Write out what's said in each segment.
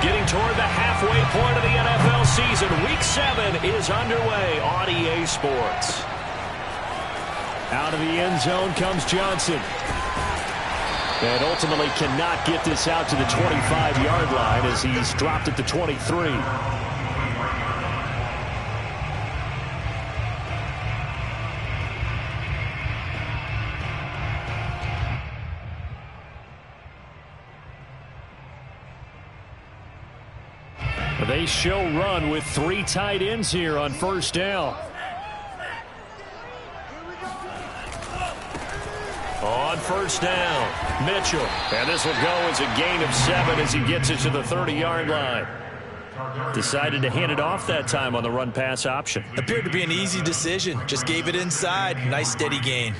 Getting toward the halfway point of the NFL season. Week 7 is underway on EA Sports. Out of the end zone comes Johnson. And ultimately cannot get this out to the 25-yard line as he's dropped at the 23. They show run with 3 tight ends here on first down. On first down, Mitchell. And this will go as a gain of 7 as he gets it to the 30-yard line. Decided to hand it off that time on the run-pass option. Appeared to be an easy decision. Just gave it inside. Nice steady gain.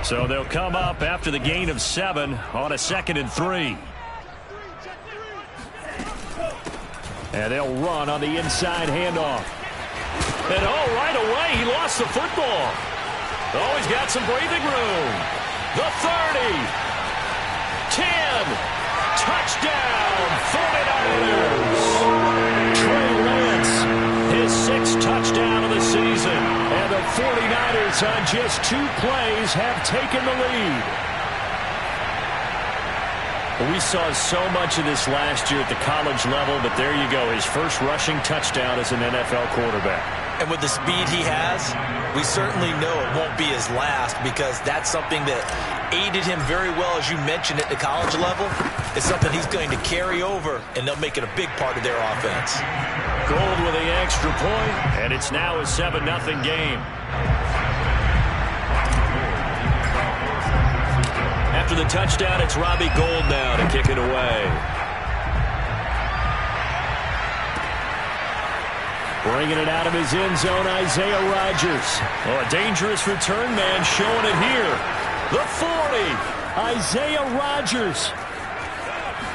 So they'll come up after the gain of 7 on a 2nd and 3. And they'll run on the inside handoff. And right away, he lost the football. Oh, he's got some breathing room. The 30. 10. Touchdown, 49ers. Trey Lance, his 6th touchdown of the season. And the 49ers on just 2 plays have taken the lead. We saw so much of this last year at the college level, but there you go, his first rushing touchdown as an NFL quarterback. And with the speed he has, we certainly know it won't be his last, because that's something that aided him very well, as you mentioned, at the college level. It's something he's going to carry over, and they'll make it a big part of their offense. Gold with the extra point, and it's now a 7-0 game. After the touchdown, it's Robbie Gould now to kick it away. Bringing it out of his end zone, Isaiah Rodgers. Oh, a dangerous return man showing it here. The 40, Isaiah Rodgers.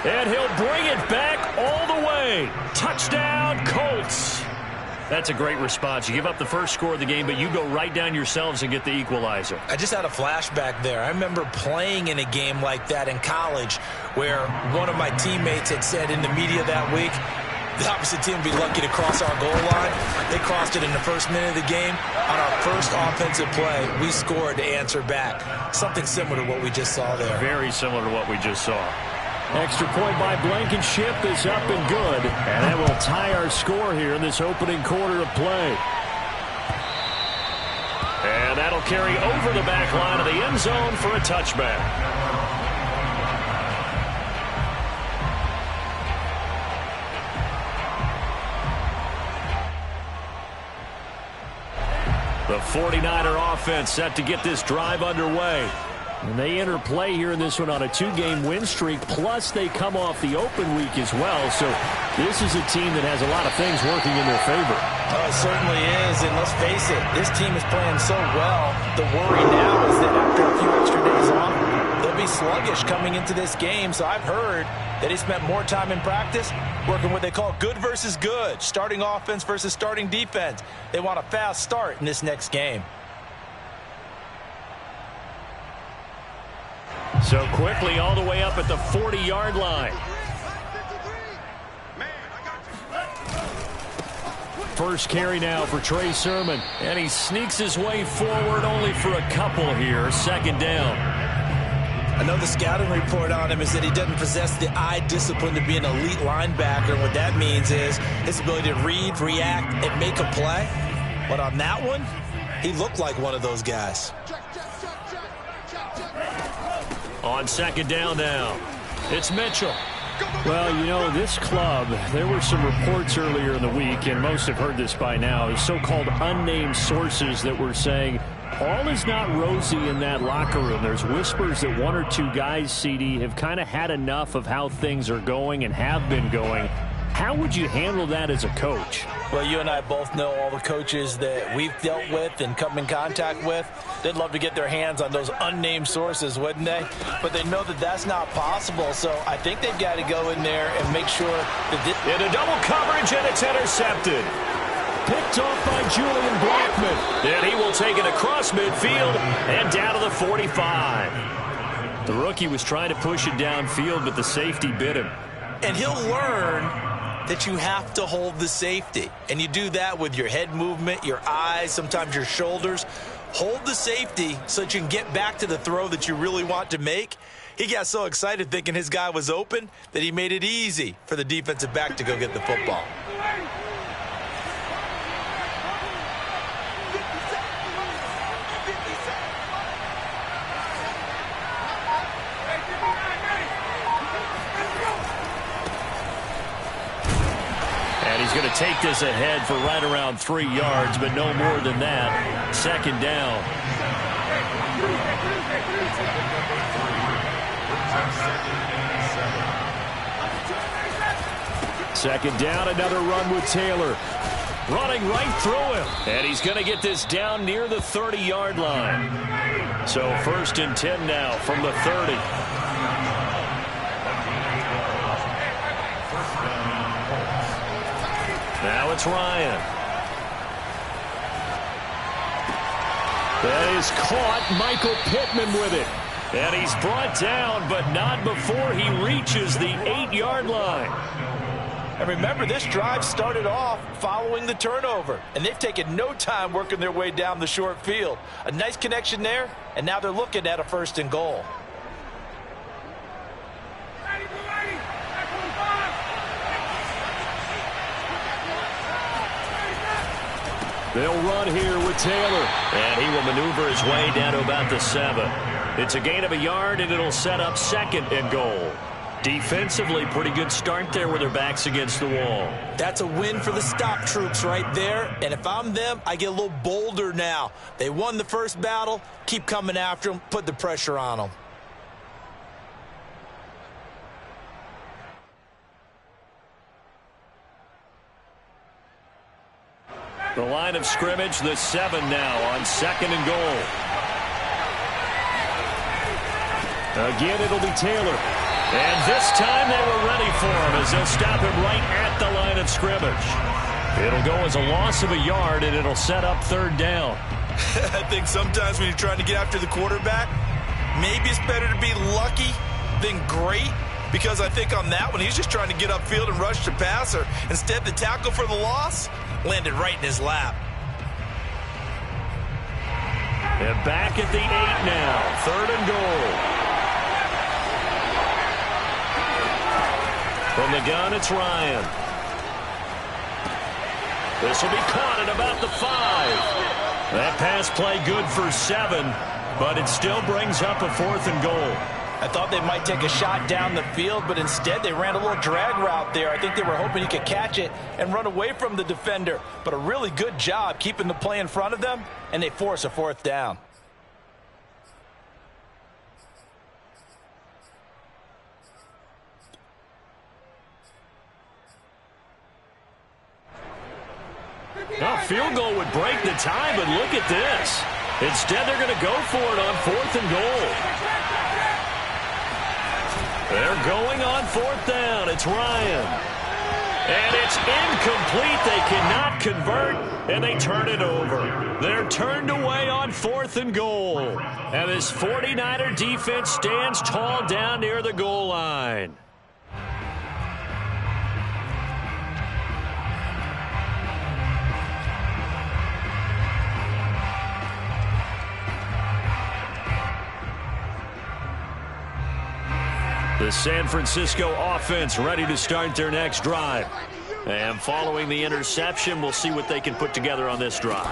And he'll bring it back all the way. Touchdown, Colts. That's a great response. You give up the first score of the game, but you go right down yourselves and get the equalizer. I just had a flashback there. I remember playing in a game like that in college where one of my teammates had said in the media that week, the opposite team would be lucky to cross our goal line. They crossed it in the first minute of the game. On our first offensive play, we scored to answer back. Something similar to what we just saw there. Very similar to what we just saw. Extra point by Blankenship is up and good. And that will tie our score here in this opening quarter of play. And that'll carry over the back line of the end zone for a touchback. The 49er offense set to get this drive underway. And they enter play here in this one on a 2-game win streak, plus they come off the open week as well. So this is a team that has a lot of things working in their favor. Oh, it certainly is, and let's face it, this team is playing so well. The worry now is that after a few extra days off, they'll be sluggish coming into this game. So I've heard that he spent more time in practice working what they call good versus good, starting offense versus starting defense. They want a fast start in this next game. So quickly all the way up at the 40-yard line. First carry now for Trey Sermon. And he sneaks his way forward only for a couple here. 2nd down. I know the scouting report on him is that he doesn't possess the eye discipline to be an elite linebacker. What that means is his ability to read, react, and make a play. But on that one, he looked like one of those guys. On 2nd down now, it's Mitchell. Well, you know, this club, there were some reports earlier in the week, and most have heard this by now, so-called unnamed sources that were saying all is not rosy in that locker room. There's whispers that 1 or 2 guys, CD, have kind of had enough of how things are going and have been going. How would you handle that as a coach? Well, you and I both know all the coaches that we've dealt with and come in contact with. They'd love to get their hands on those unnamed sources, wouldn't they? But they know that that's not possible, so I think they've got to go in there and make sure that in a double coverage, and it's intercepted. Picked off by Julian Blackman. And he will take it across midfield and down to the 45. The rookie was trying to push it downfield, but the safety bit him. And he'll learn that you have to hold the safety. And you do that with your head movement, your eyes, sometimes your shoulders. Hold the safety so that you can get back to the throw that you really want to make. He got so excited thinking his guy was open that he made it easy for the defensive back to go get the football. And he's going to take this ahead for right around 3 yards, but no more than that. Second down. Second down, another run with Taylor. Running right through him. And he's going to get this down near the 30-yard line. So 1st and 10 now from the 30. Now it's Ryan. That is caught. Michael Pittman with it. And he's brought down, but not before he reaches the 8-yard line. And remember, this drive started off following the turnover. And they've taken no time working their way down the short field. A nice connection there, and now they're looking at a 1st and goal. They'll run here with Taylor. And he will maneuver his way down to about the 7. It's a gain of a yard, and it'll set up 2nd and goal. Defensively, pretty good start there with their backs against the wall. That's a win for the stop troops right there. And if I'm them, I get a little bolder now. They won the first battle. Keep coming after them. Put the pressure on them. The line of scrimmage, the 7 now on 2nd and goal. Again, it'll be Taylor. And this time they were ready for him as they'll stop him right at the line of scrimmage. It'll go as a loss of a yard, and it'll set up 3rd down. I think sometimes when you're trying to get after the quarterback, maybe it's better to be lucky than great. Because I think on that one, he's just trying to get upfield and rush the passer. Instead, the tackle for the loss landed right in his lap. And back at the 8 now. 3rd and goal. From the gun, it's Ryan. This will be caught at about the 5. That pass play good for 7, but it still brings up a 4th and goal. I thought they might take a shot down the field, but instead they ran a little drag route there. I think they were hoping he could catch it and run away from the defender. But a really good job keeping the play in front of them, and they force a 4th down. A field goal would break the tie, but look at this. Instead, they're going to go for it on 4th and goal. They're going on 4th down. It's Ryan. And it's incomplete. They cannot convert, and they turn it over. They're turned away on 4th and goal. And this 49er defense stands tall down near the goal line. The San Francisco offense ready to start their next drive. And following the interception, we'll see what they can put together on this drive.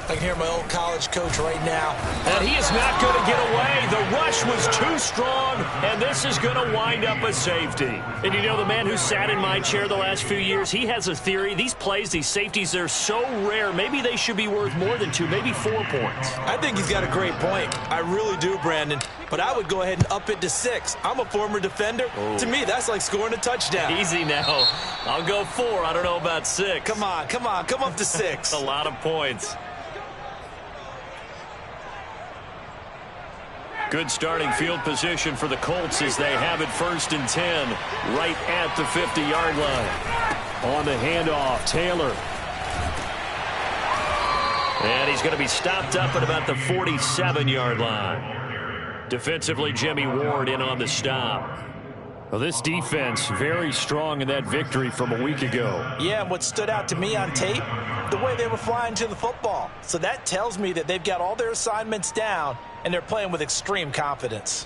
I can hear my old college coach right now. And he is not going to get away. The rush was too strong, and this is going to wind up a safety. And you know, the man who sat in my chair the last few years, he has a theory. These plays, these safeties, they're so rare. Maybe they should be worth more than 2, maybe 4 points. I think he's got a great point. I really do, Brandon. But I would go ahead and up it to 6. I'm a former defender. Oh. To me, that's like scoring a touchdown. Easy now. I'll go 4. I don't know about 6. Come on. Come up to 6. A lot of points. Good starting field position for the Colts as they have it 1st and 10 right at the 50-yard line. On the handoff, Taylor. And he's going to be stopped up at about the 47-yard line. Defensively, Jimmy Ward in on the stop. Well, this defense very strong in that victory from a week ago. Yeah, and what stood out to me on tape, the way they were flying to the football. So that tells me that they've got all their assignments down, and they're playing with extreme confidence.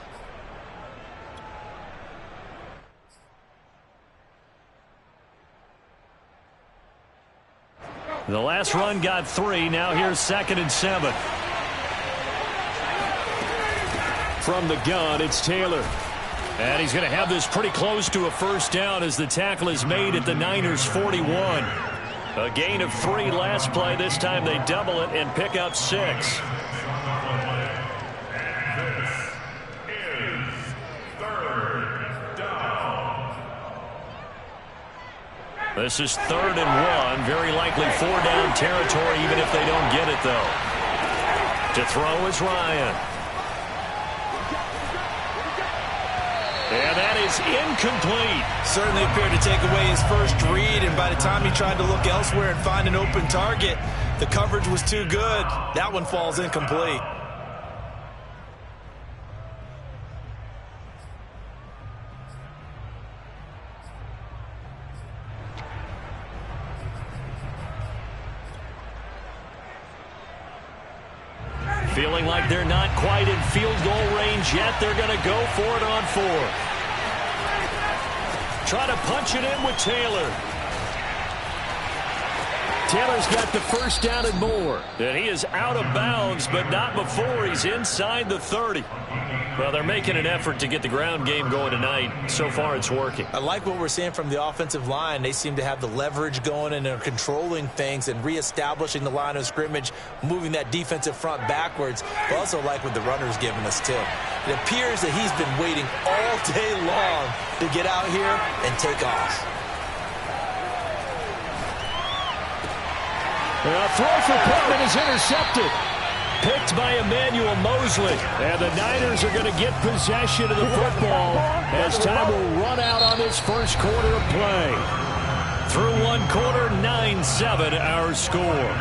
The last run got 3. Now here's 2nd and 7. From the gun, it's Taylor. And he's going to have this pretty close to a first down as the tackle is made at the Niners' 41. A gain of 3 last play. This time they double it and pick up 6. This is 3rd and 1. Very likely 4-down territory even if they don't get it, though. To throw is Ryan. And that is incomplete. Certainly appeared to take away his first read, and by the time he tried to look elsewhere and find an open target, the coverage was too good. That one falls incomplete. Feeling like they're not quite in field goal range yet. They're going to go for it on 4th. Try to punch it in with Taylor. Taylor's got the first down and more. And he is out of bounds, but not before he's inside the 30. Well, they're making an effort to get the ground game going tonight. So far, it's working. I like what we're seeing from the offensive line. They seem to have the leverage going, and they're controlling things and reestablishing the line of scrimmage, moving that defensive front backwards. I also like what the runner's giving us, too. It appears that he's been waiting all day long to get out here and take off. A throw for Pittman is intercepted. Picked by Emmanuel Mosley. And the Niners are going to get possession of the football as time will run out on this first quarter of play. Through one quarter, 9-7 our score.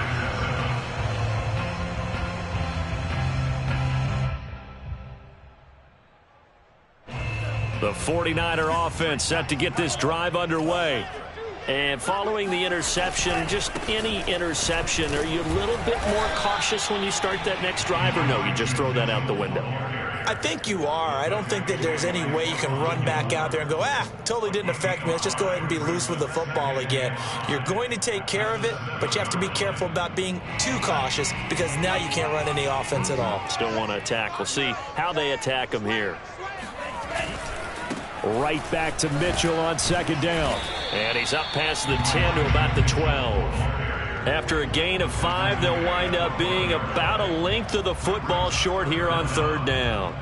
The 49er offense set to get this drive underway. And following the interception, just any interception, are you a little bit more cautious when you start that next drive, or no, you just throw that out the window? I think you are. I don't think that there's any way you can run back out there and go, totally didn't affect me. Let's just go ahead and be loose with the football again. You're going to take care of it, but you have to be careful about being too cautious because now you can't run any offense at all. Still want to attack. We'll see how they attack them here. Right back to Mitchell on 2nd down. And he's up past the 10 to about the 12. After a gain of 5, they'll wind up being about a length of the football short here on 3rd down.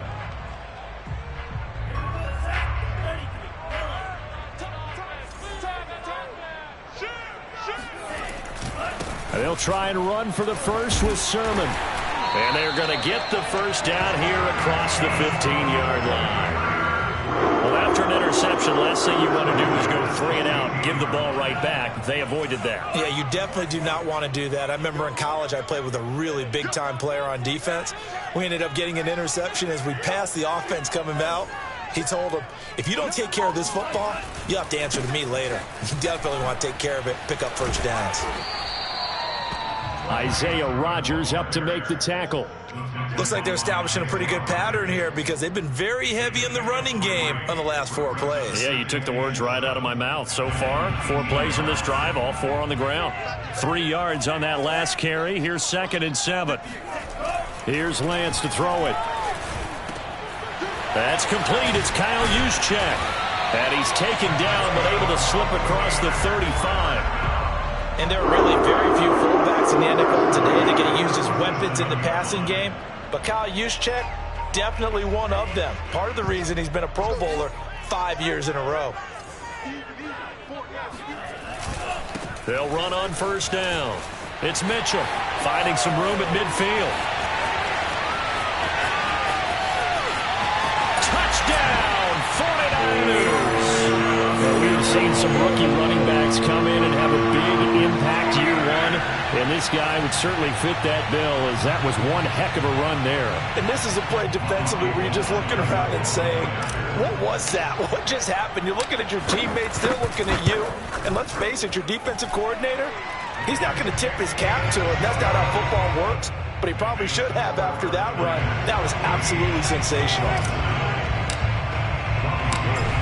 They'll try and run for the first with Sermon. And they're going to get the first down here across the 15-yard line. Well, after an interception, last thing you want to do is go 3 and out, give the ball right back. They avoided that. Yeah, you definitely do not want to do that. I remember in college I played with a really big-time player on defense. We ended up getting an interception as we passed the offense coming out. He told him, if you don't take care of this football, you'll have to answer to me later. You definitely want to take care of it, pick up first downs. Isaiah Rodgers up to make the tackle. Looks like they're establishing a pretty good pattern here because they've been very heavy in the running game on the last 4 plays. Yeah, you took the words right out of my mouth. So far, 4 plays in this drive, all 4 on the ground. 3 yards on that last carry. Here's 2nd and 7. Here's Lance to throw it. That's complete. It's Kyle Juszczyk. And he's taken down but able to slip across the 35. And there are really very few fullbacks in the NFL today that get used as weapons in the passing game. But Kyle Juszczyk, definitely one of them. Part of the reason he's been a Pro Bowler 5 years in a row. They'll run on first down. It's Mitchell finding some room at midfield. Touchdown, 49ers! We've seen some rookie running backs come in and have a big impact year one, and this guy would certainly fit that bill, as that was one heck of a run there. And this is a play defensively where you're just looking around and saying, what was that? What just happened? You're looking at your teammates, they're looking at you, and let's face it, your defensive coordinator, he's not going to tip his cap to it. That's not how football works, but he probably should have after that run. That was absolutely sensational.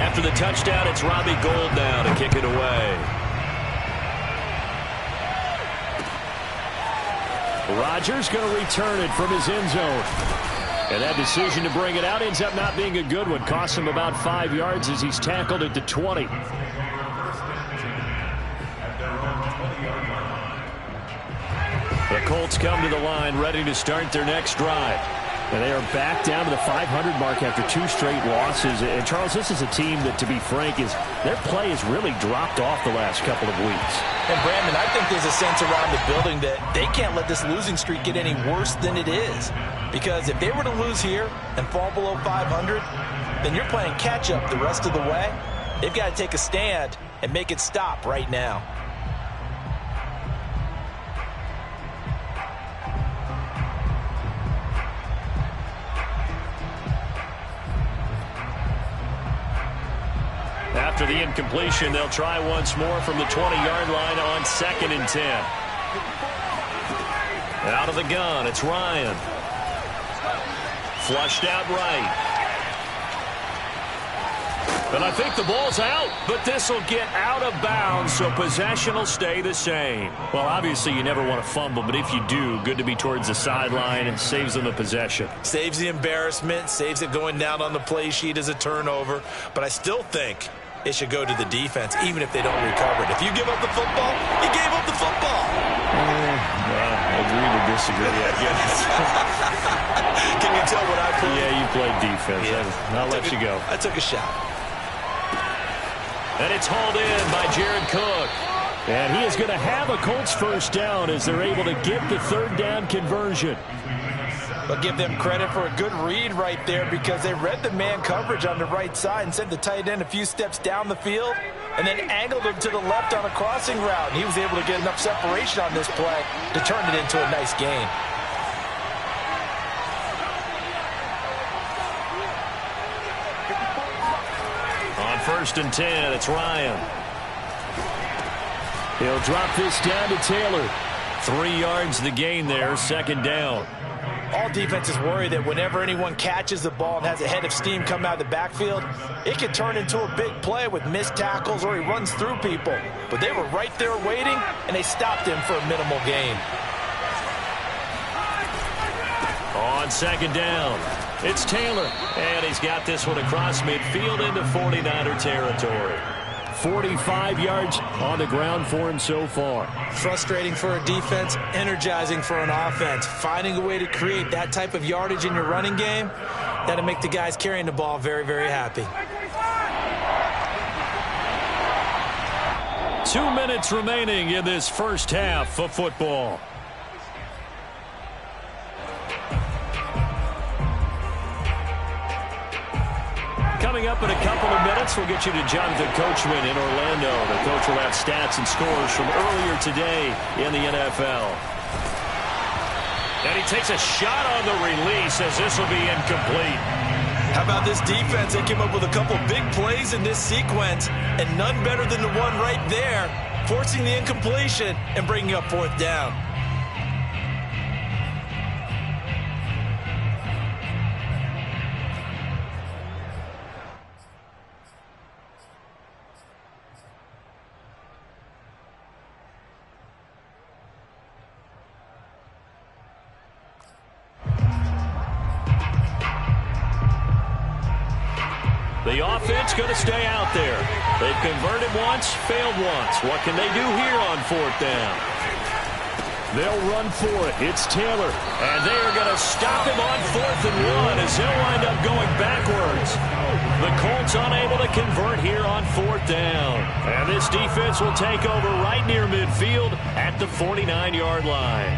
After the touchdown, it's Robbie Gould now to kick it away. Rodgers going to return it from his end zone. And that decision to bring it out ends up not being a good one. Costs him about 5 yards as he's tackled at the 20. The Colts come to the line ready to start their next drive. And they are back down to the 500 mark after 2 straight losses. And, Charles, this is a team that, to be frank, their play has really dropped off the last couple of weeks. And, Brandon, I think there's a sense around the building that they can't let this losing streak get any worse than it is. Because if they were to lose here and fall below 500, then you're playing catch-up the rest of the way. They've got to take a stand and make it stop right now. After the incompletion, they'll try once more from the 20-yard line on 2nd and 10. Out of the gun, it's Ryan. Flushed out right. And I think the ball's out, but this will get out of bounds, so possession will stay the same. Well, obviously you never want to fumble, but if you do, good to be towards the sideline and saves them the possession. Saves the embarrassment, saves it going down on the play sheet as a turnover, but I still think it should go to the defense, even if they don't recover it. If you give up the football, you gave up the football. Well, agree to disagree, I guess. Can you tell what I played? Yeah, you played defense. Yeah. I'll let you go. I took a shot. And it's hauled in by Jared Cook. And he is going to have a Colts first down as they're able to get the 3rd down conversion. But give them credit for a good read right there, because they read the man coverage on the right side and sent the tight end a few steps down the field and then angled him to the left on a crossing route. And he was able to get enough separation on this play to turn it into a nice gain. On 1st and 10, it's Ryan. He'll drop this down to Taylor. 3 yards the gain there, 2nd down. All defenses worry that whenever anyone catches the ball and has a head of steam come out of the backfield, it could turn into a big play with missed tackles or he runs through people. But they were right there waiting, and they stopped him for a minimal gain. On 2nd down, it's Taylor. And he's got this one across midfield into 49er territory. 45 yards on the ground for him so far. Frustrating for a defense, energizing for an offense. Finding a way to create that type of yardage in your running game, that'll make the guys carrying the ball very, very happy. 2 minutes remaining in this first half of football. Coming up in a couple of minutes, we'll get you to Jonathan Coachman in Orlando. The coach will have stats and scores from earlier today in the NFL. And he takes a shot on the release as this will be incomplete. How about this defense? They came up with a couple big plays in this sequence, and none better than the one right there, forcing the incompletion and bringing up 4th down. The offense going to stay out there. They've converted once, failed once. What can they do here on 4th down? They'll run for it. It's Taylor. And they are going to stop him on 4th and 1 as he'll wind up going backwards. The Colts unable to convert here on 4th down. And this defense will take over right near midfield at the 49-yard line.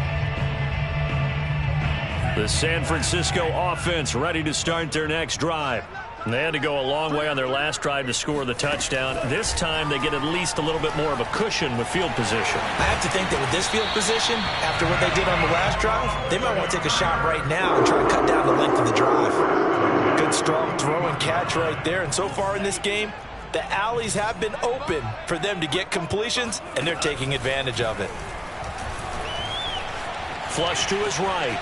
The San Francisco offense ready to start their next drive. And they had to go a long way on their last drive to score the touchdown. This time they get at least a little bit more of a cushion with field position. I have to think that with this field position, after what they did on the last drive, they might want to take a shot right now and try to cut down the length of the drive. Good, strong throw and catch right there. And so far in this game, the alleys have been open for them to get completions, and they're taking advantage of it. Flush to his right.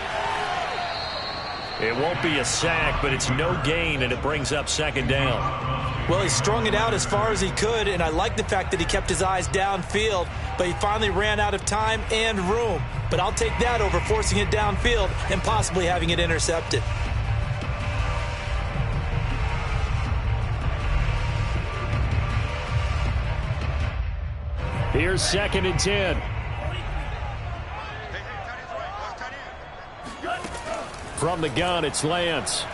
It won't be a sack, but it's no gain, and it brings up second down. Well, he strung it out as far as he could, and I like the fact that he kept his eyes downfield, but he finally ran out of time and room. But I'll take that over forcing it downfield and possibly having it intercepted. Here's 2nd and 10. From the gun, it's Lance.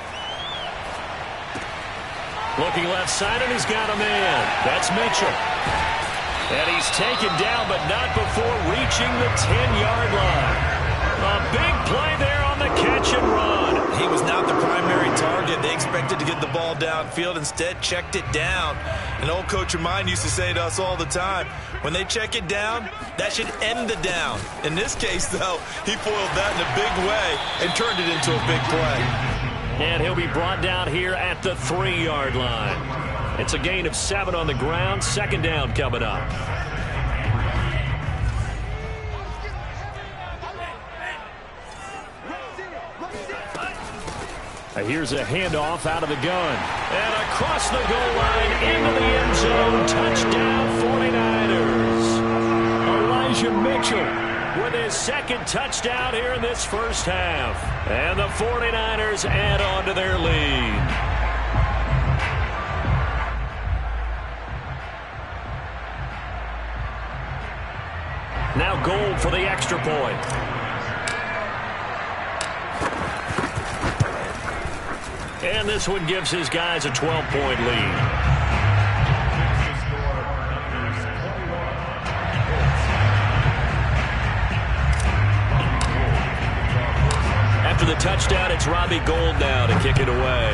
Looking left side, and he's got a man. That's Mitchell. And he's taken down, but not before reaching the 10-yard line. A big play there on the catch and run. He was not the primary target. They expected to get the ball downfield. Instead, checked it down. An old coach of mine used to say to us all the time, when they check it down, that should end the down. In this case, though, he foiled that in a big way and turned it into a big play. And he'll be brought down here at the 3-yard line. It's a gain of 7 on the ground. Second down coming up. Here's a handoff out of the gun. And across the goal line into the end zone. Touchdown 49ers. Elijah Mitchell with his 2nd touchdown here in this first half. And the 49ers add on to their lead. Now Gold for the extra point. And this one gives his guys a 12-point lead. After the touchdown, it's Robbie Gould now to kick it away.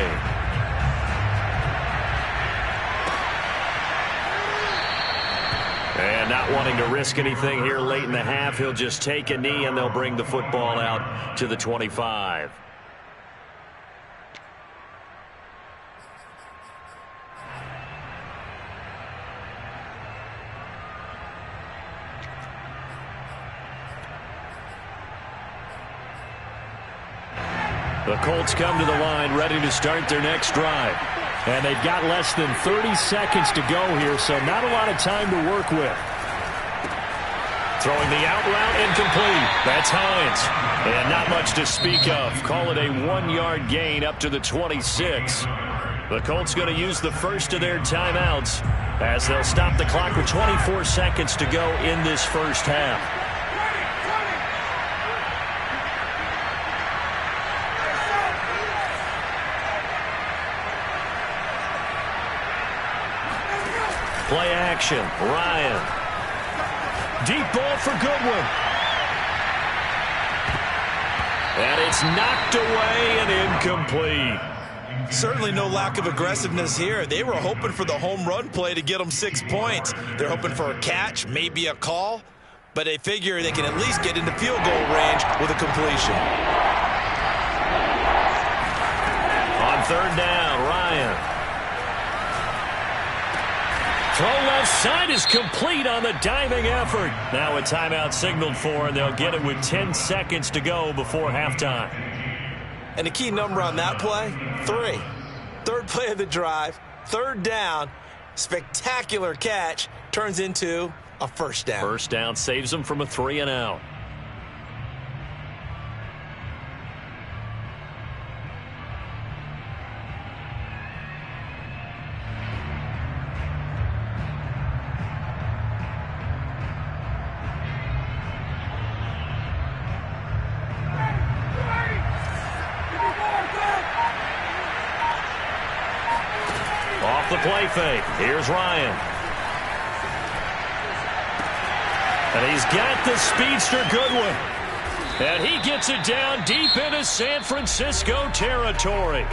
And not wanting to risk anything here late in the half, he'll just take a knee, and they'll bring the football out to the 25. The Colts come to the line ready to start their next drive. And they've got less than 30 seconds to go here, so not a lot of time to work with. Throwing the out route incomplete. That's Hines. And not much to speak of. Call it a 1-yard gain up to the 26. The Colts going to use the first of their timeouts as they'll stop the clock with 24 seconds to go in this first half. Play action. Ryan. Deep ball for Goodwin. And it's knocked away and incomplete. Certainly no lack of aggressiveness here. They were hoping for the home run play to get them 6 points. They're hoping for a catch, maybe a call, but they figure they can at least get into field goal range with a completion. On 3rd down, Ryan. Throw left side is complete on the diving effort. Now a timeout signaled for, and they'll get it with 10 seconds to go before halftime. And the key number on that play, 3. 3rd play of the drive, 3rd down, spectacular catch, turns into a first down. First down saves them from a 3 and out. Off the play fake. Here's Ryan. And he's got the speedster Goodwin. And he gets it down deep into San Francisco territory.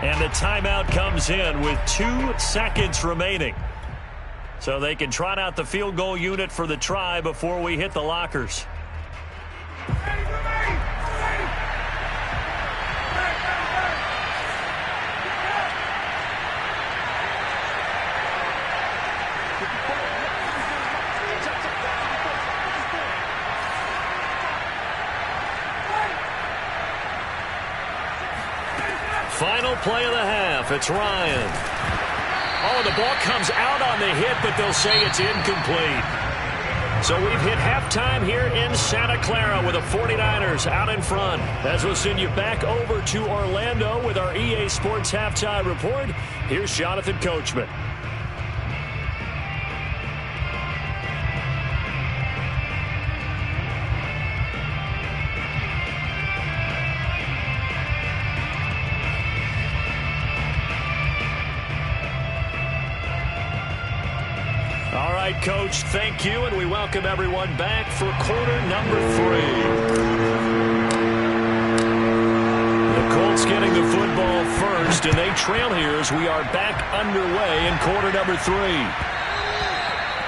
And the timeout comes in with 2 seconds remaining. So they can trot out the field goal unit for the try before we hit the lockers. Final play of the half. It's Ryan. Oh, the ball comes out on the hit, but they'll say it's incomplete. So we've hit halftime here in Santa Clara with the 49ers out in front. As we'll send you back over to Orlando with our EA Sports Halftime Report, here's Jonathan Coachman. All right, Coach, thank you, and we welcome everyone back for quarter number 3. The Colts getting the football first, and they trail here as we are back underway in quarter number 3.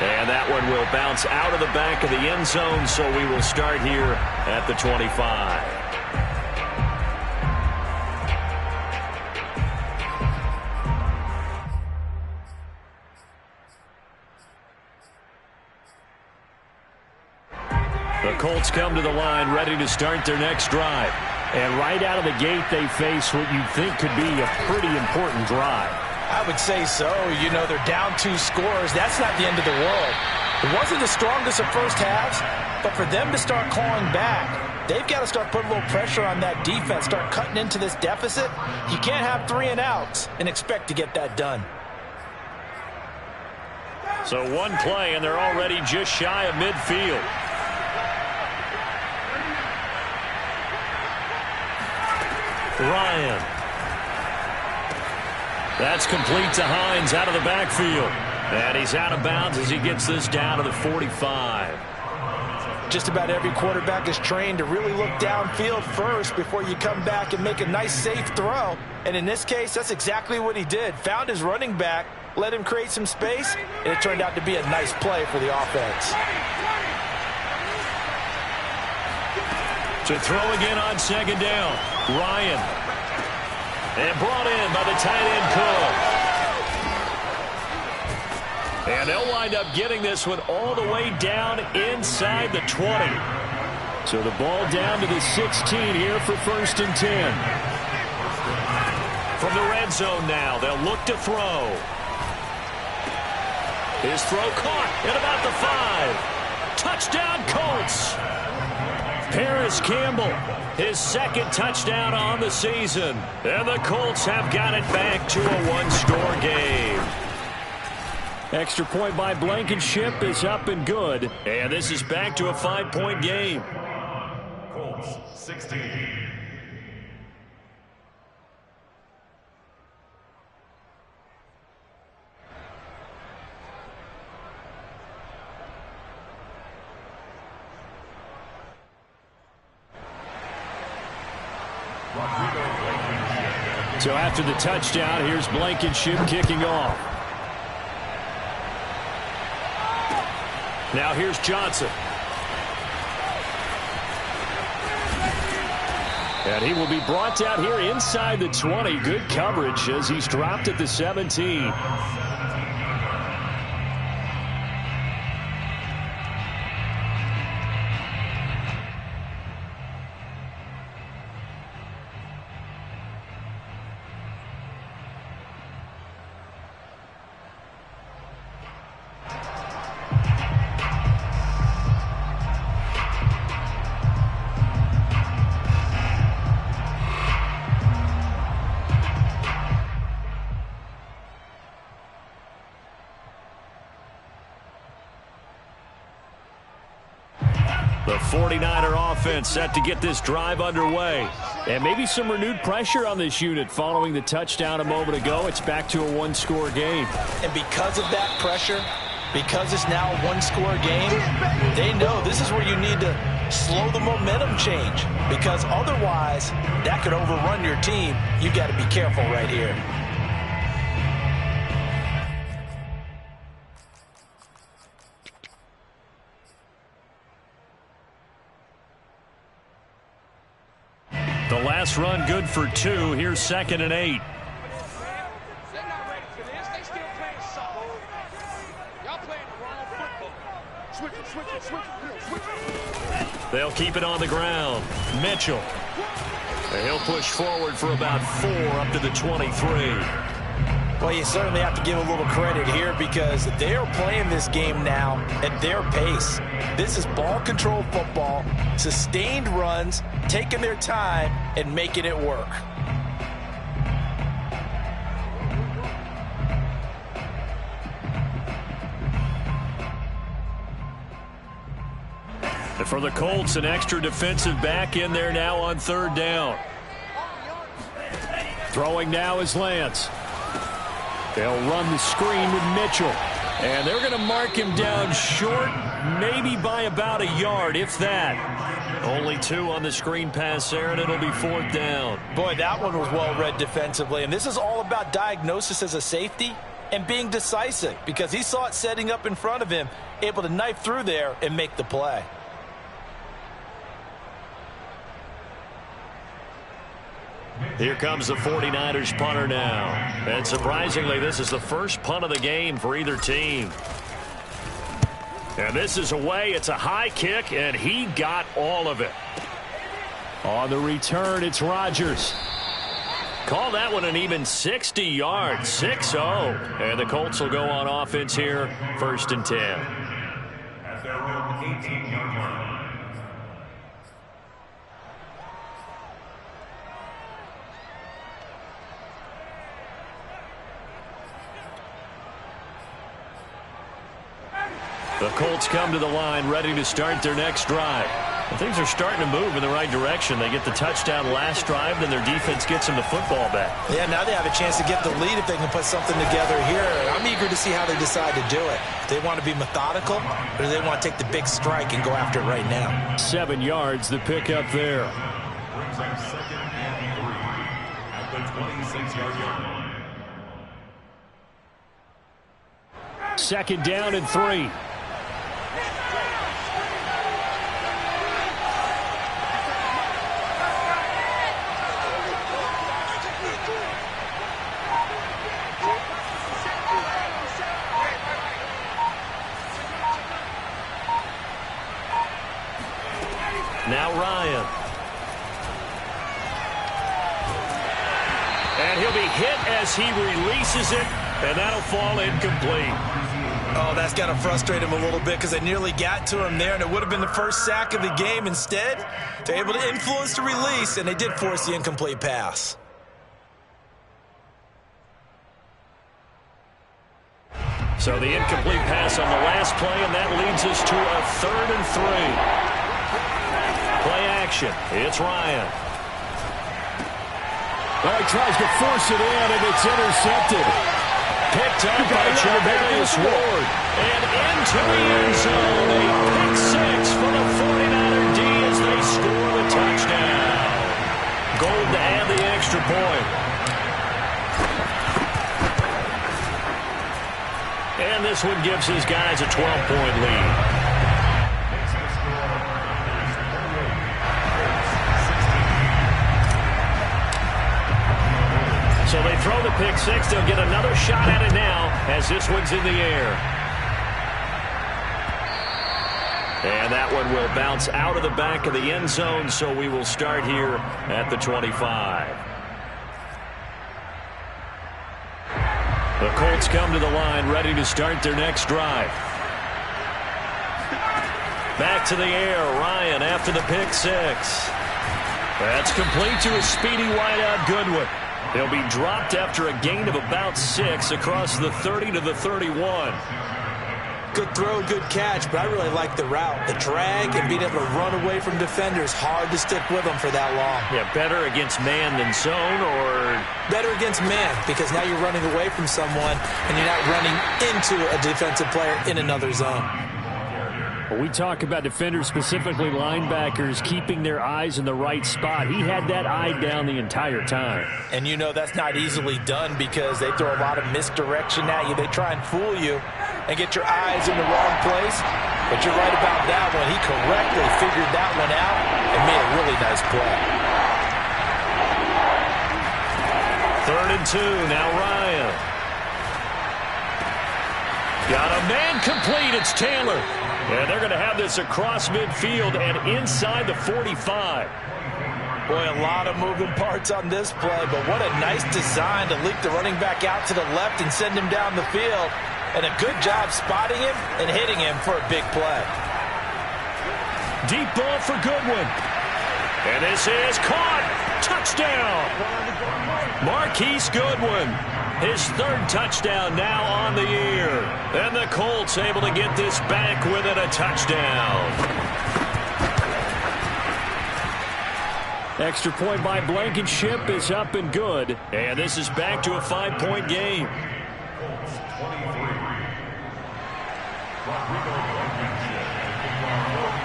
And that one will bounce out of the back of the end zone, so we will start here at the 25. The Colts come to the line ready to start their next drive. And right out of the gate, they face what you'd think could be a pretty important drive. I would say so. You know, they're down 2 scores. That's not the end of the world. It wasn't the strongest of first halves, but for them to start clawing back, they've got to start putting a little pressure on that defense, start cutting into this deficit. You can't have 3 and outs and expect to get that done. So one play, and they're already just shy of midfield. Ryan. That's complete to Hines out of the backfield. And he's out of bounds as he gets this down to the 45. Just about every quarterback is trained to really look downfield first before you come back and make a nice, safe throw. And in this case, that's exactly what he did. Found his running back, let him create some space, and it turned out to be a nice play for the offense. To throw again on second down, Ryan. And brought in by the tight end Cook. And they'll wind up getting this one all the way down inside the 20. So the ball down to the 16 here for 1st and 10. From the red zone now, they'll look to throw. His throw caught at about the 5. Touchdown, Colts. Paris Campbell, his 2nd touchdown on the season. And the Colts have got it back to a 1-score game. Extra point by Blankenship is up and good. And this is back to a 5-point game. Colts 16. So after the touchdown, here's Blankenship kicking off. Now here's Johnson. And he will be brought down here inside the 20. Good coverage as he's dropped at the 17. The 49er offense set to get this drive underway. And maybe some renewed pressure on this unit following the touchdown a moment ago. It's back to a 1-score game. And because of that pressure, because it's now a 1-score game, they know this is where you need to slow the momentum change, because otherwise that could overrun your team. You've got to be careful right here. The last run good for 2. Here's 2nd and 8. They'll keep it on the ground. Mitchell. And he'll push forward for about 4 up to the 23. Well, you certainly have to give a little credit here because they're playing this game now at their pace. This is ball control football, sustained runs, taking their time and making it work. And for the Colts, an extra defensive back in there now on 3rd down. Throwing now is Lance. They'll run the screen with Mitchell. And they're going to mark him down short, maybe by about a yard, if that. Only 2 on the screen pass there, and it'll be 4th down. Boy, that one was well read defensively. And this is all about diagnosis as a safety and being decisive, because he saw it setting up in front of him, able to knife through there and make the play. Here comes the 49ers punter now. And surprisingly, this is the first punt of the game for either team. And this is away. It's a high kick, and he got all of it. On the return, it's Rodgers. Call that one an even 60 yards, 6-0. And the Colts will go on offense here, 1st and 10. At their own 18-yard line. The Colts come to the line ready to start their next drive. And things are starting to move in the right direction. They get the touchdown last drive, then their defense gets them the football back. Yeah, now they have a chance to get the lead if they can put something together here. I'm eager to see how they decide to do it. Do they want to be methodical, or do they want to take the big strike and go after it right now? 7 yards, the pickup there. Brings up 2nd and 3 at the 26-yard line. 2nd down and 3. Now Ryan. And he'll be hit as he releases it, and that'll fall incomplete. Oh, that's got to frustrate him a little bit because they nearly got to him there, and it would have been the first sack of the game. Instead, they're able to influence the release, and they did force the incomplete pass. So the incomplete pass on the last play, and that leads us to a 3rd and 3. Play action. It's Ryan. Well, he tries to force it in, and it's intercepted. Picked up by Charvarius Ward. And into the end zone. A pick 6 for the 49er D as they score the touchdown. Gold to add the extra point. And this one gives his guys a 12-point lead. So they throw the pick 6. They'll get another shot at it now as this one's in the air. And that one will bounce out of the back of the end zone, so we will start here at the 25. The Colts come to the line ready to start their next drive. Back to the air. Ryan after the pick 6. That's complete to a speedy wideout Goodwin. He'll be dropped after a gain of about 6 across the 30 to the 31. Good throw, good catch, but I really like the route. The drag and being able to run away from defenders, hard to stick with them for that long. Yeah, better against man than zone, or? Better against man, because now you're running away from someone and you're not running into a defensive player in another zone. Well, we talk about defenders, specifically linebackers, keeping their eyes in the right spot. He had that eye down the entire time. And you know that's not easily done because they throw a lot of misdirection at you. They try and fool you and get your eyes in the wrong place. But you're right about that one. He correctly figured that one out and made a really nice play. 3rd and 2. Now Ryan. Got a man complete. It's Taylor. And they're going to have this across midfield and inside the 45. Boy, a lot of moving parts on this play, but what a nice design to leak the running back out to the left and send him down the field. And a good job spotting him and hitting him for a big play. Deep ball for Goodwin. And this is caught. Touchdown. Marquise Goodwin. His 3rd touchdown now on the year. And the Colts able to get this back within a touchdown. Extra point by Blankenship is up and good. And this is back to a 5-point game.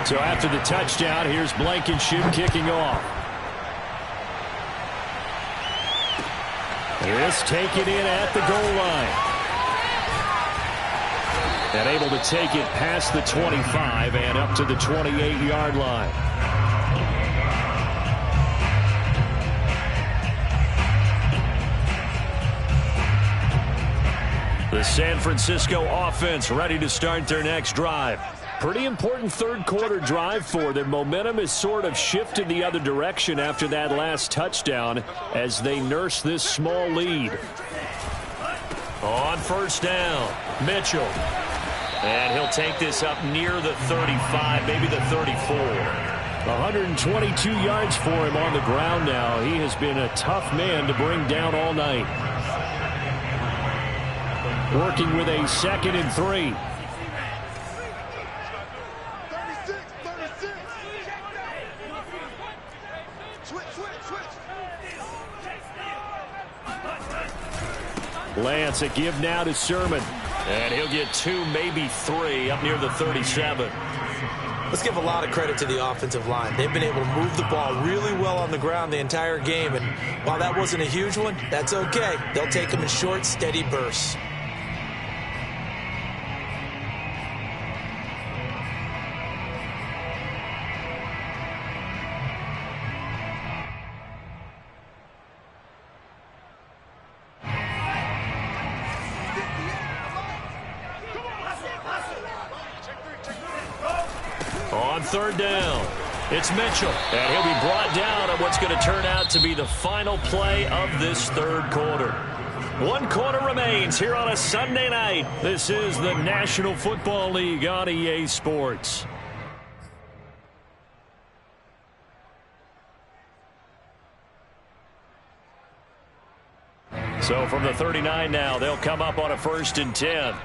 So after the touchdown, here's Blankenship kicking off. This taken in at the goal line. And able to take it past the 25 and up to the 28-yard line. The San Francisco offense ready to start their next drive. Pretty important 3rd quarter drive for them. Momentum has sort of shifted the other direction after that last touchdown as they nurse this small lead. On 1st down, Mitchell. And he'll take this up near the 35, maybe the 34. 122 yards for him on the ground now. He has been a tough man to bring down all night. Working with a 2nd and 3. Lance, a give now to Sermon. And he'll get 2, maybe 3, up near the 37. Let's give a lot of credit to the offensive line. They've been able to move the ball really well on the ground the entire game. And while that wasn't a huge one, that's okay. They'll take them in short, steady bursts. On 3rd down, it's Mitchell. And he'll be brought down on what's going to turn out to be the final play of this 3rd quarter. 1 quarter remains here on a Sunday night. This is the National Football League on EA Sports. So from the 39 now, they'll come up on a 1st and 10.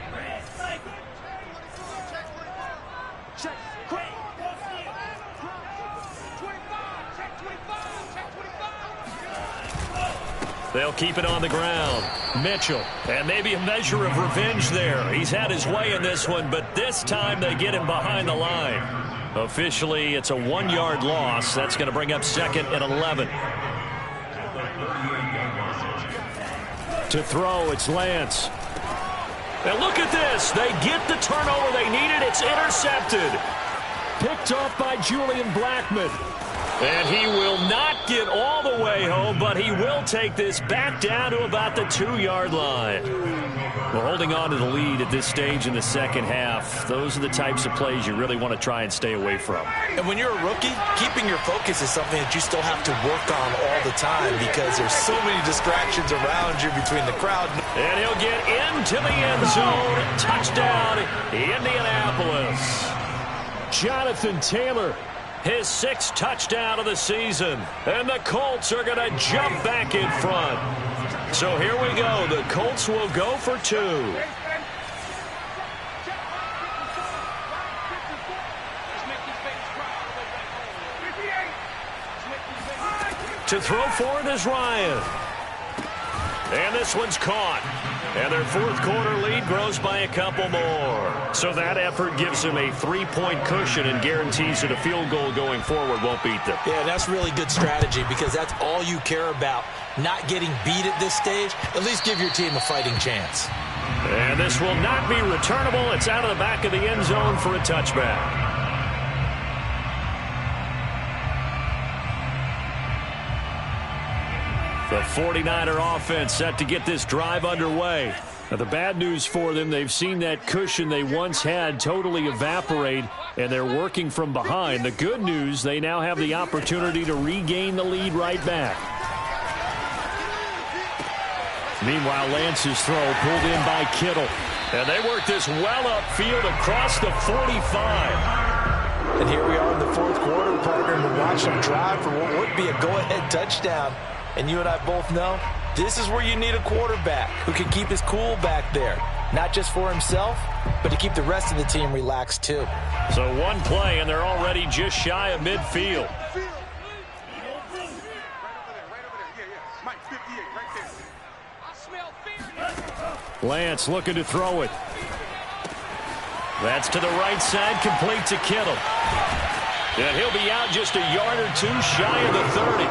They'll keep it on the ground. Mitchell, and maybe a measure of revenge there. He's had his way in this one, but this time they get him behind the line. Officially, it's a 1-yard loss. That's going to bring up 2nd and 11. To throw, it's Lance. And look at this. They get the turnover they needed. It's intercepted. Picked off by Julian Blackman. And he will not get all the way home, but he will take this back down to about the 2-yard line. Well, holding on to the lead at this stage in the 2nd half, those are the types of plays you really want to try and stay away from. And when you're a rookie, keeping your focus is something that you still have to work on all the time because there's so many distractions around you between the crowd. And he'll get into the end zone. Touchdown, Indianapolis. Jonathan Taylor. His 6th touchdown of the season. And the Colts are going to jump back in front. So here we go. The Colts will go for 2. To throw for it is Ryan. And this one's caught. And their fourth quarter lead grows by a couple more. So that effort gives them a 3-point cushion and guarantees that a field goal going forward won't beat them. Yeah, that's really good strategy because that's all you care about. Not getting beat at this stage. At least give your team a fighting chance. And this will not be returnable. It's out of the back of the end zone for a touchback. The 49er offense set to get this drive underway. Now, the bad news for them, they've seen that cushion they once had totally evaporate, and they're working from behind. The good news, they now have the opportunity to regain the lead right back. Meanwhile, Lance's throw pulled in by Kittle. And they work this well upfield across the 45. And here we are in the fourth quarter, partner, and we're watching them drive for what would be a go-ahead touchdown. And you and I both know this is where you need a quarterback who can keep his cool back there. Not just for himself, but to keep the rest of the team relaxed too. So one play, and they're already just shy of midfield. Lance looking to throw it. That's to the right side, complete to Kittle. And he'll be out just a yard or two shy of the 30.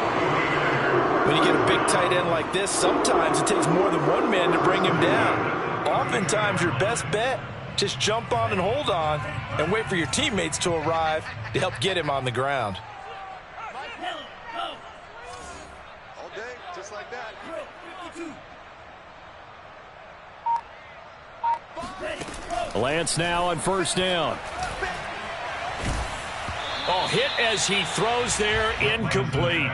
When you get a big tight end like this, sometimes it takes more than one man to bring him down. Oftentimes, your best bet, just jump on and hold on and wait for your teammates to arrive to help get him on the ground. All day, just like that. Lance now on first down. Oh, hit as he throws there, incomplete.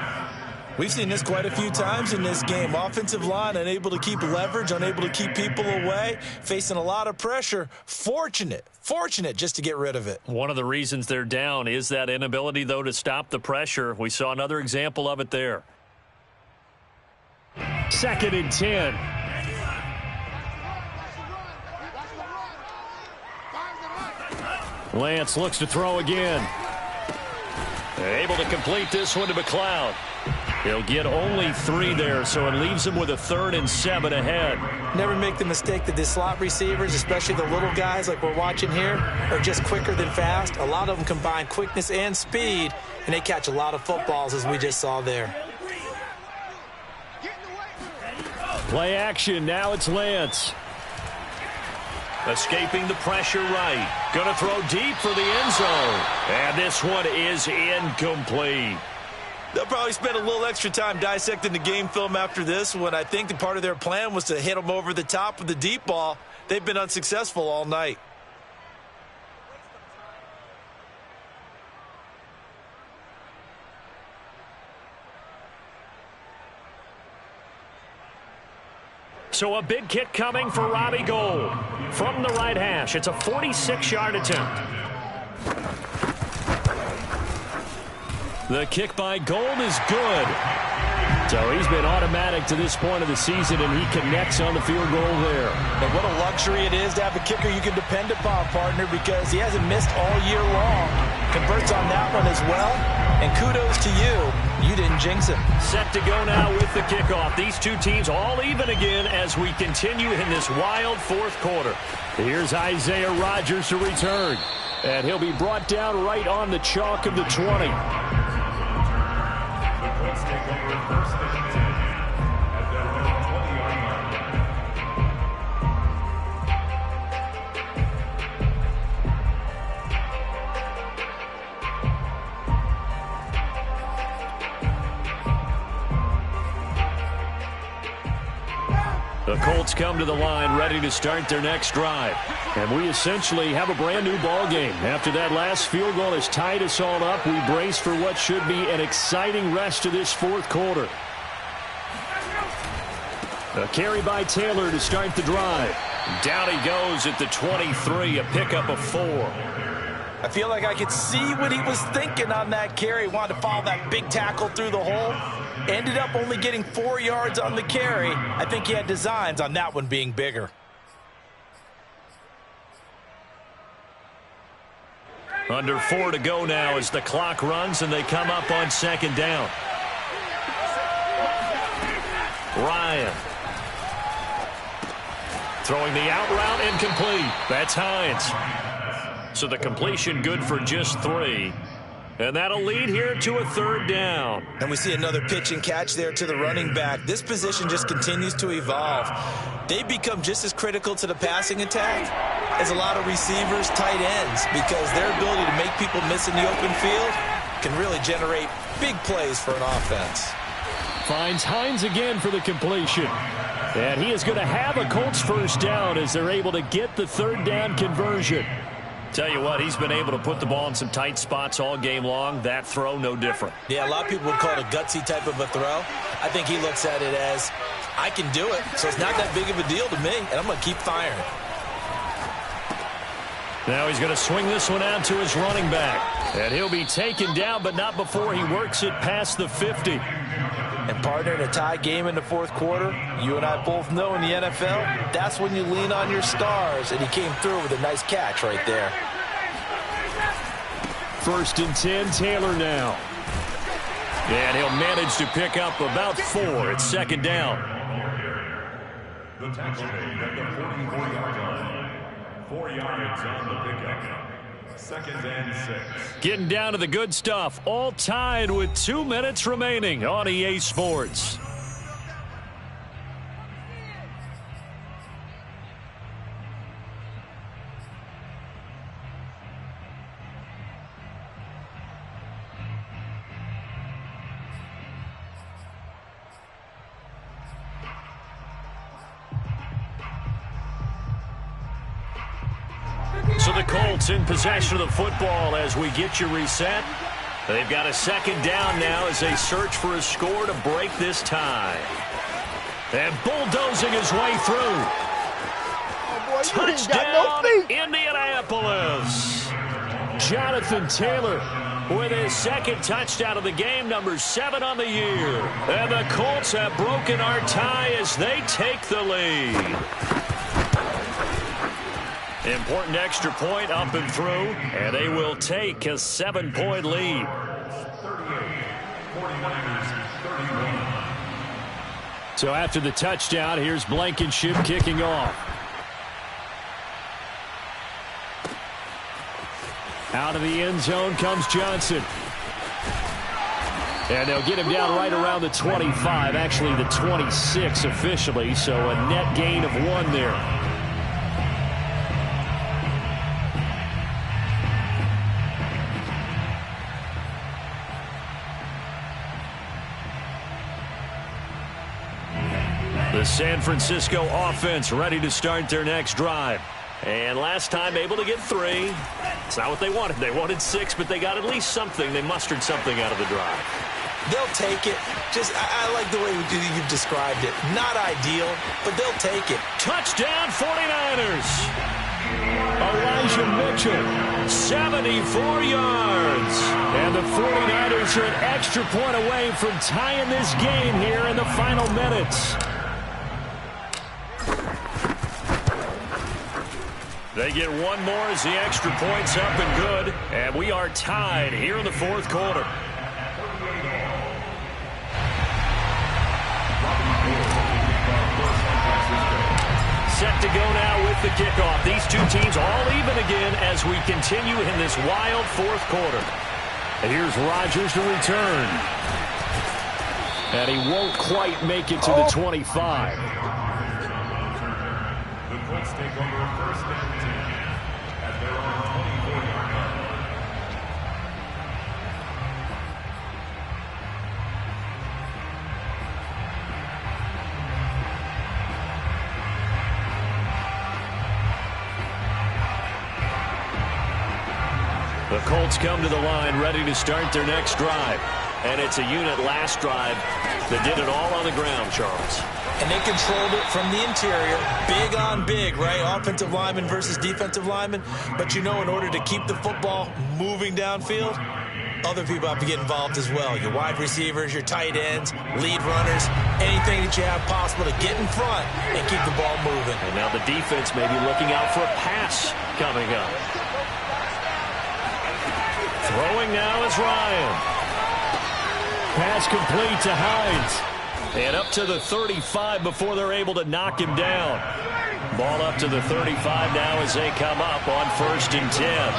We've seen this quite a few times in this game. Offensive line unable to keep leverage, unable to keep people away, facing a lot of pressure. Fortunate just to get rid of it. One of the reasons they're down is that inability, though, to stop the pressure. We saw another example of it there. 2nd and 10. Lance looks to throw again. Able to complete this one to McLeod. He'll get only 3 there, so it leaves him with a 3rd and 7 ahead. Never make the mistake that the slot receivers, especially the little guys like we're watching here, are just quicker than fast. A lot of them combine quickness and speed, and they catch a lot of footballs, as we just saw there. Play action. Now it's Lance. Escaping the pressure right. Going to throw deep for the end zone. And this one is incomplete. They'll probably spend a little extra time dissecting the game film after this one. I think the part of their plan was to hit them over the top with the deep ball. They've been unsuccessful all night. So a big kick coming for Robbie Gould. From the right hash, it's a 46-yard attempt. The kick by Gould is good. So he's been automatic to this point of the season, and he connects on the field goal there. And what a luxury it is to have a kicker you can depend upon, partner, because he hasn't missed all year long. Converts on that one as well. And kudos to you. You didn't jinx him. Set to go now with the kickoff. These two teams all even again as we continue in this wild fourth quarter. Here's Isaiah Rodgers to return. And he'll be brought down right on the chalk of the 20. Colts take over first and 10 at their own 20-yard line. The Colts come to the line ready to start their next drive. And we essentially have a brand new ball game. After that last field goal has tied us all up, we brace for what should be an exciting rest of this fourth quarter. A carry by Taylor to start the drive. Down he goes at the 23, a pickup of 4. I feel like I could see what he was thinking on that carry. Wanted to follow that big tackle through the hole. Ended up only getting 4 yards on the carry. I think he had designs on that one being bigger. Under 4 to go now as the clock runs and they come up on second down. Ryan Throwing the out route incomplete. That's Hines. So the completion good for just 3. And that'll lead here to a 3rd down. And we see another pitch and catch there to the running back. This position just continues to evolve. They become just as critical to the passing attack as a lot of receivers, tight ends, because their ability to make people miss in the open field can really generate big plays for an offense. Finds Hines again for the completion. And he is going to have a Colts 1st down as they're able to get the 3rd down conversion. Tell you what, he's been able to put the ball in some tight spots all game long. That throw, no different. Yeah, a lot of people would call it a gutsy type of a throw. I think he looks at it as, I can do it, so it's not that big of a deal to me, and I'm going to keep firing. Now he's going to swing this one out to his running back. And he'll be taken down, but not before he works it past the 50. And partner, in a tie game in the 4th quarter, you and I both know in the NFL, that's when you lean on your stars, and he came through with a nice catch right there. 1st and 10, Taylor now. And he'll manage to pick up about 4. It's 2nd down. The tackle made at the 44-yard line. 4 yards on the pickup. 2nd and 6. Getting down to the good stuff. All tied with 2 minutes remaining on EA Sports. So the Colts in possession of the football as we get you reset. They've got a 2nd down now as they search for a score to break this tie. And bulldozing his way through. Touchdown, Indianapolis. Jonathan Taylor With his 2nd touchdown of the game, number 7 on the year. And the Colts have broken our tie as they take the lead. Important extra point up and through, and they will take a 7-point lead. 31. So after the touchdown, here's Blankenship kicking off. Out of the end zone comes Johnson. And they'll get him down right around the 25, actually the 26 officially, so a net gain of 1 there. The San Francisco offense ready to start their next drive. And last time able to get 3. It's not what they wanted. They wanted 6, but they got at least something. They mustered something out of the drive. They'll take it. I like the way you've described it. Not ideal, but they'll take it. Touchdown 49ers. Elijah Mitchell. 74 yards. And the 49ers are an extra point away from tying this game here in the final minutes. They get 1 more as the extra point's up and good. And we are tied here in the 4th quarter. Set to go now with the kickoff. These two teams all even again as we continue in this wild 4th quarter. And here's Rodgers to return. And he won't quite make it to the 25. The Colts take over 1st and 10 at their own 24-yard line. The Colts come to the line ready to start their next drive. And it's a unit last drive that did it all on the ground, Charles. And they controlled it from the interior, big on big, right? Offensive lineman versus defensive lineman. But you know, in order to keep the football moving downfield, other people have to get involved as well. Your wide receivers, your tight ends, lead runners, anything that you have possible to get in front and keep the ball moving. And now the defense may be looking out for a pass coming up. Throwing now is Ryan. Pass complete to Hines. And up to the 35 before they're able to knock him down. Ball up to the 35 now as they come up on 1st and 10.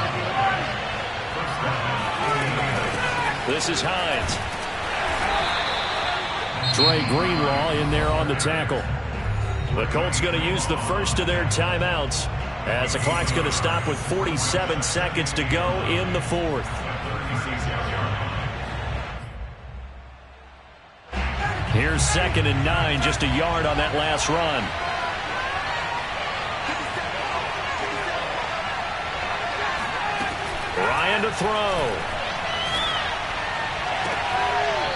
This is Hines. Trey Greenlaw in there on the tackle. The Colts going to use the first of their timeouts as the clock's going to stop with 47 seconds to go in the 4th. Here's 2nd and 9, just a yard on that last run. Ryan to throw.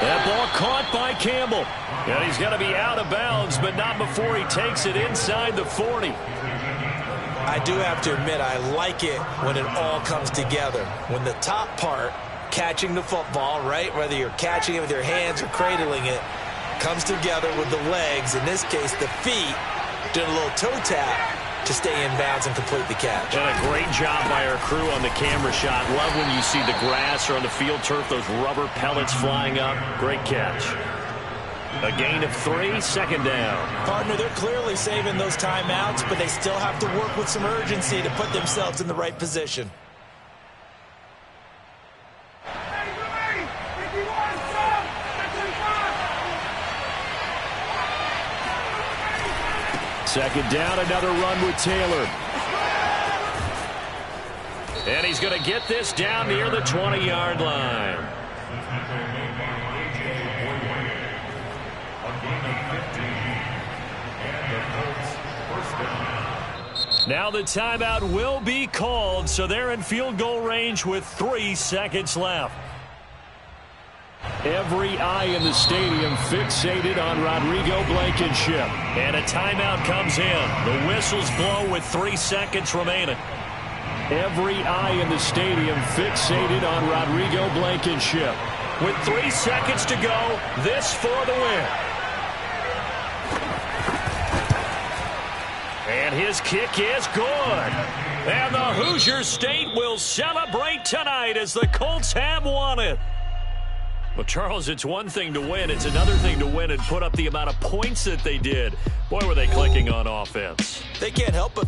That ball caught by Campbell. And he's going to be out of bounds, but not before he takes it inside the 40. I do have to admit, I like it when it all comes together. When the top part, catching the football, right, whether you're catching it with your hands or cradling it, comes together with the legs, in this case the feet, doing a little toe tap to stay in bounds and complete the catch. And a great job by our crew on the camera shot. Love when you see the grass or on the field turf, those rubber pellets flying up. Great catch. A gain of 3, 2nd down. Partner, they're clearly saving those timeouts, but they still have to work with some urgency to put themselves in the right position. Second down, another run with Taylor. And he's going to get this down near the 20-yard line. Now the timeout will be called, so they're in field goal range with 3 seconds left. Every eye in the stadium fixated on Rodrigo Blankenship. And a timeout comes in. The whistles blow with 3 seconds remaining. Every eye in the stadium fixated on Rodrigo Blankenship. With 3 seconds to go, this for the win. And his kick is good. And the Hoosier State will celebrate tonight as the Colts have won it. Well, Charles, it's one thing to win. It's another thing to win and put up the amount of points that they did. Boy, were they clicking on offense. They can't help but